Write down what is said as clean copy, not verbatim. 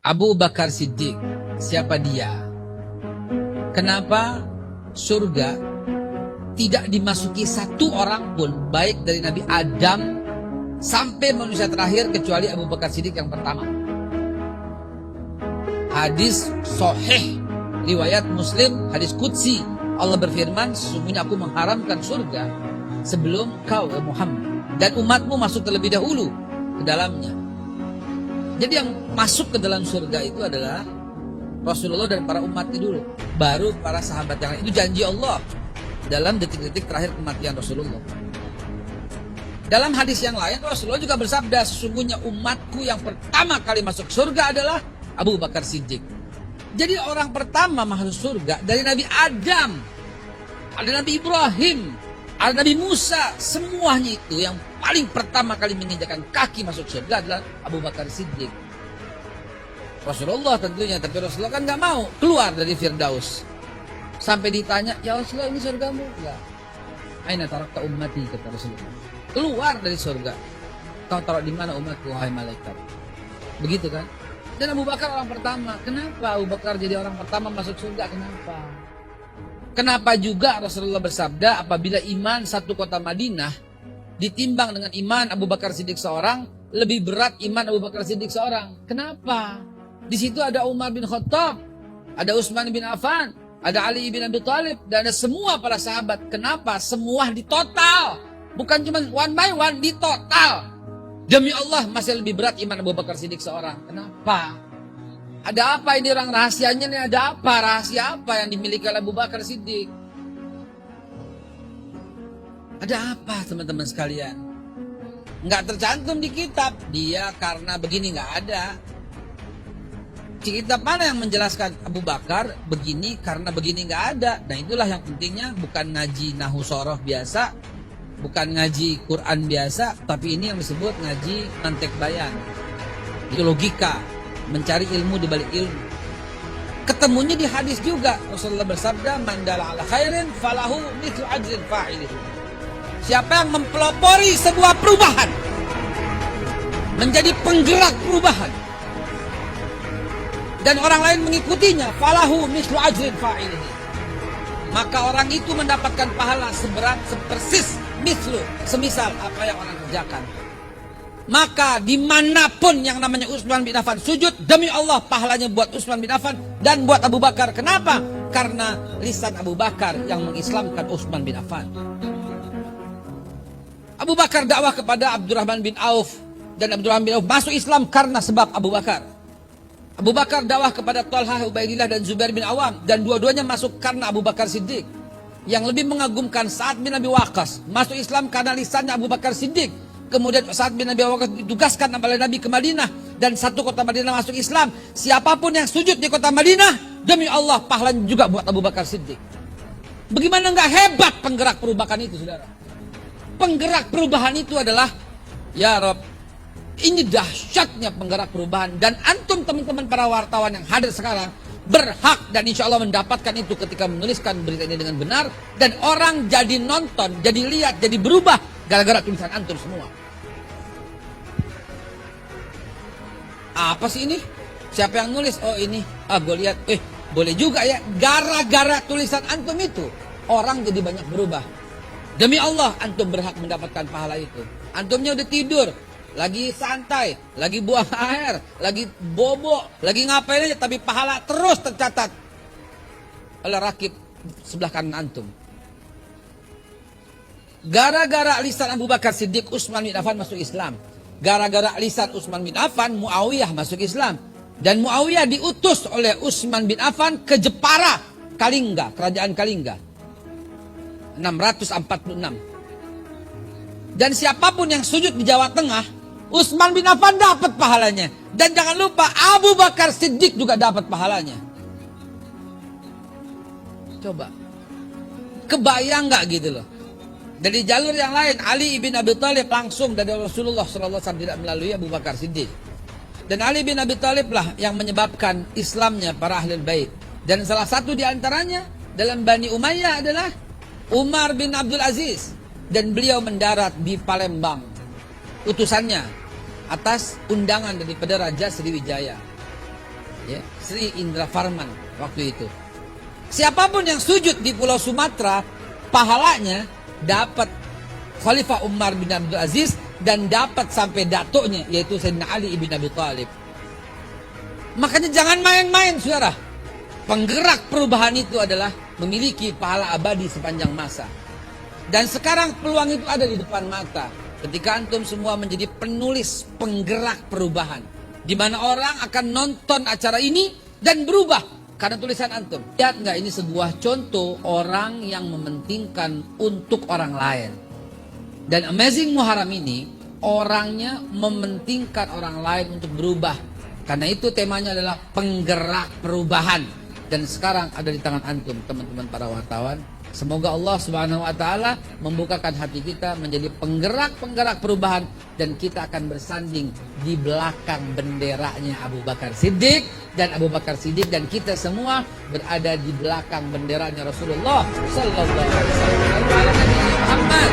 Abu Bakar Siddiq, siapa dia? Kenapa surga tidak dimasuki satu orang pun, baik dari Nabi Adam sampai manusia terakhir, kecuali Abu Bakar Siddiq yang pertama? Hadis sahih riwayat Muslim, hadis qudsi. Allah berfirman, sesungguhnya aku mengharamkan surga sebelum kau Muhammad, dan umatmu masuk terlebih dahulu ke dalamnya. Jadi yang masuk ke dalam surga itu adalah Rasulullah dan para umatnya dulu, baru para sahabat yang lain. Itu janji Allah dalam detik-detik terakhir kematian Rasulullah. Dalam hadis yang lain Rasulullah juga bersabda, sesungguhnya umatku yang pertama kali masuk surga adalah Abu Bakar Siddiq. Jadi orang pertama masuk surga dari Nabi Adam, ada Nabi Ibrahim, ada Nabi Musa, semuanya itu yang paling pertama kali menginjakkan kaki masuk surga adalah Abu Bakar Siddiq. Rasulullah tentunya, tapi Rasulullah kan nggak mau keluar dari Firdaus. Sampai ditanya, ya Rasulullah ini surgamu? Enggak. Aina tarakta ummati, kata Rasulullah. Keluar dari surga. Kau taruh di mana umatku, wahai malaikat? Begitu kan? Dan Abu Bakar orang pertama. Kenapa Abu Bakar jadi orang pertama masuk surga? Kenapa? Kenapa juga Rasulullah bersabda, apabila iman satu kota Madinah ditimbang dengan iman Abu Bakar Siddiq seorang, lebih berat iman Abu Bakar Siddiq seorang. Kenapa? Di situ ada Umar bin Khattab, ada Utsman bin Affan, ada Ali bin Abi Thalib, dan ada semua para sahabat. Kenapa? Semua di total, bukan cuma one by one, di total. Demi Allah masih lebih berat iman Abu Bakar Siddiq seorang. Kenapa? Ada apa ini orang rahasianya nih? Ada apa? Rahasia apa yang dimiliki oleh Abu Bakar Siddiq? Ada apa teman-teman sekalian? Nggak tercantum di kitab. Dia karena begini, nggak ada. Kitab mana yang menjelaskan Abu Bakar begini karena begini, nggak ada. Nah itulah yang pentingnya, bukan ngaji Nahwu Shoroh biasa, bukan ngaji Quran biasa, tapi ini yang disebut ngaji mantek bayan. Itu logika, mencari ilmu di balik ilmu. Ketemunya di hadis juga. Rasulullah bersabda, man dalla ala khairin falahu mithlu ajrin fa'ilihi. Siapa yang mempelopori sebuah perubahan, menjadi penggerak perubahan, dan orang lain mengikutinya, falahu mithlu ajrin fa'ilihi, maka orang itu mendapatkan pahala seberat, sepersis, mithlu, semisal apa yang orang kerjakan. Maka dimanapun yang namanya Utsman bin Affan sujud, demi Allah pahalanya buat Utsman bin Affan dan buat Abu Bakar. Kenapa? Karena lisan Abu Bakar yang mengislamkan Utsman bin Affan. Abu Bakar dakwah kepada Abdurrahman bin Auf, dan Abdurrahman bin Auf masuk Islam karena sebab Abu Bakar. Abu Bakar dakwah kepada Thalhah, Ubaidillah, dan Zubair bin Awam, dan dua-duanya masuk karena Abu Bakar Siddiq. Yang lebih mengagumkan, Sa'ad bin Abi Waqqas masuk Islam karena lisannya Abu Bakar Siddiq. Kemudian Sa'ad bin Abi Waqqas ditugaskan oleh Nabi ke Madinah, dan satu kota Madinah masuk Islam. Siapapun yang sujud di kota Madinah, demi Allah pahalanya juga buat Abu Bakar Siddiq. Bagaimana nggak hebat penggerak perubahan itu, saudara? Penggerak perubahan itu adalah, ya Rob, ini dahsyatnya penggerak perubahan. Dan antum teman-teman para wartawan yang hadir sekarang berhak dan insya Allah mendapatkan itu ketika menuliskan berita ini dengan benar. Dan orang jadi nonton, jadi lihat, jadi berubah gara-gara tulisan antum semua. Apa sih ini? Siapa yang nulis? Oh ini, gue lihat, boleh juga ya. Gara-gara tulisan antum itu orang jadi banyak berubah. Demi Allah antum berhak mendapatkan pahala itu. Antumnya udah tidur, lagi santai, lagi buang air, lagi bobo, lagi ngapain aja, tapi pahala terus tercatat oleh rakib sebelah kanan antum. Gara-gara lisan Abu Bakar Siddiq, Utsman bin Affan masuk Islam. Gara-gara lisan Utsman bin Affan, Muawiyah masuk Islam. Dan Muawiyah diutus oleh Utsman bin Affan ke Jepara, Kalingga, kerajaan Kalingga, 646. Dan siapapun yang sujud di Jawa Tengah, Utsman bin Affan dapat pahalanya. Dan jangan lupa Abu Bakar Siddiq juga dapat pahalanya. Coba, kebayang nggak gitu loh? Dari jalur yang lain, Ali bin Abi Thalib langsung dari Rasulullah SAW, tidak melalui Abu Bakar Siddiq. Dan Ali bin Abi Thalib lah yang menyebabkan Islamnya para Ahlul Bait. Dan salah satu di antaranya dalam Bani Umayyah adalah Umar bin Abdul Aziz. Dan beliau mendarat di Palembang, utusannya atas undangan daripada Raja Sriwijaya. ya, Sri Indra Farman waktu itu. Siapapun yang sujud di Pulau Sumatera, pahalanya dapat Khalifah Umar bin Abdul Aziz dan dapat sampai datuknya, yaitu Sayyidina Ali ibn Abi Thalib. Makanya jangan main-main, saudara. Penggerak perubahan itu adalah memiliki pahala abadi sepanjang masa. Dan sekarang peluang itu ada di depan mata. Ketika antum semua menjadi penulis penggerak perubahan, di mana orang akan nonton acara ini dan berubah karena tulisan antum. Lihat nggak, ini sebuah contoh orang yang mementingkan untuk orang lain. Dan Amazing Muharram ini orangnya mementingkan orang lain untuk berubah. Karena itu temanya adalah penggerak perubahan. Dan sekarang ada di tangan antum, teman-teman para wartawan. Semoga Allah Subhanahu wa taala membukakan hati kita menjadi penggerak-penggerak perubahan, dan kita akan bersanding di belakang benderanya Abu Bakar Siddiq, dan Abu Bakar Siddiq dan kita semua berada di belakang benderanya Rasulullah sallallahu alaihi wasallam.